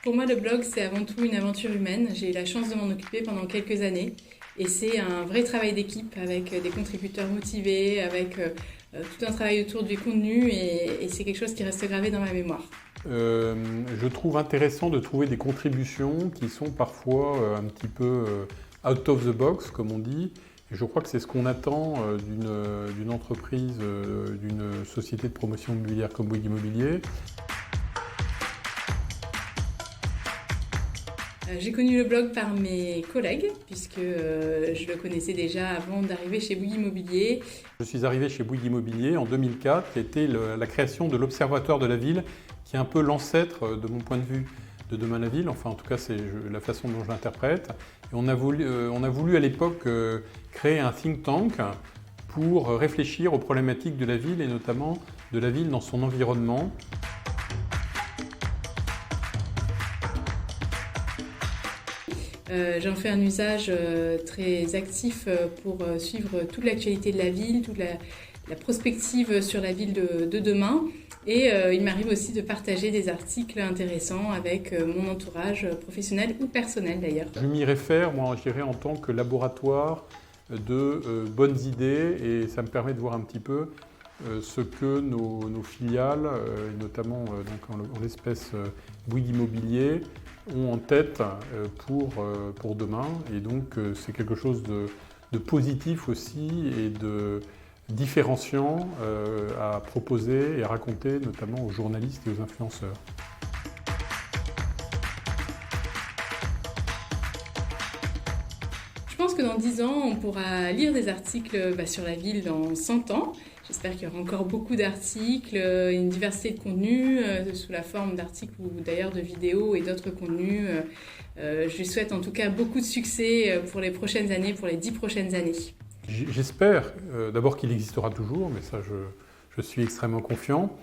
Pour moi, le blog, c'est avant tout une aventure humaine. J'ai eu la chance de m'en occuper pendant quelques années. Et c'est un vrai travail d'équipe avec des contributeurs motivés, avec tout un travail autour du contenu. Et c'est quelque chose qui reste gravé dans ma mémoire. Je trouve intéressant de trouver des contributions qui sont parfois un petit peu out of the box, comme on dit. Et je crois que c'est ce qu'on attend d'une entreprise, d'une société de promotion immobilière comme Bouygues Immobilier. J'ai connu le blog par mes collègues, puisque je le connaissais déjà avant d'arriver chez Bouygues Immobilier. Je suis arrivé chez Bouygues Immobilier en 2004, qui était la création de l'Observatoire de la ville, qui est un peu l'ancêtre, de mon point de vue, de Demain la ville. Enfin, en tout cas, c'est la façon dont je l'interprète. Et on a voulu à l'époque créer un think tank pour réfléchir aux problématiques de la ville et notamment de la ville dans son environnement. J'en fais un usage très actif pour suivre toute l'actualité de la ville, toute la prospective sur la ville de demain. Et il m'arrive aussi de partager des articles intéressants avec mon entourage professionnel ou personnel d'ailleurs. Je m'y réfère, moi, je dirais, en tant que laboratoire de bonnes idées et ça me permet de voir un petit peu ce que nos filiales, et notamment donc en l'espèce Bouygues Immobilier, ont en tête pour demain. Et donc c'est quelque chose de positif aussi et de différenciant à proposer et à raconter, notamment aux journalistes et aux influenceurs. Je pense que dans 10 ans, on pourra lire des articles sur la ville dans 100 ans. J'espère qu'il y aura encore beaucoup d'articles, une diversité de contenus sous la forme d'articles ou d'ailleurs de vidéos et d'autres contenus. Je lui souhaite en tout cas beaucoup de succès pour les prochaines années, pour les 10 prochaines années. J'espère d'abord qu'il existera toujours, mais ça je suis extrêmement confiant.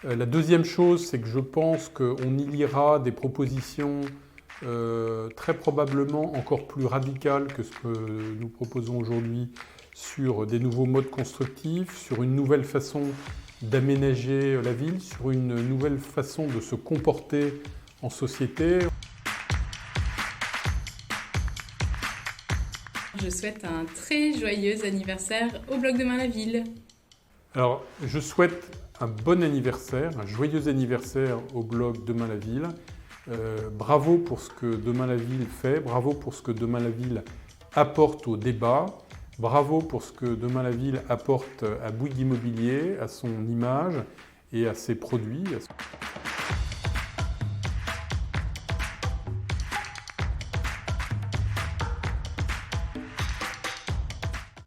La deuxième chose, c'est que je pense qu'on y lira des propositions très probablement encore plus radicales que ce que nous proposons aujourd'hui sur des nouveaux modes constructifs, sur une nouvelle façon d'aménager la ville, sur une nouvelle façon de se comporter en société. Je souhaite un très joyeux anniversaire au blog Demain la Ville. Alors, je souhaite un bon anniversaire, un joyeux anniversaire au blog Demain la Ville. Bravo pour ce que Demain la Ville fait, bravo pour ce que Demain la Ville apporte au débat, bravo pour ce que Demain la Ville apporte à Bouygues Immobilier, à son image et à ses produits.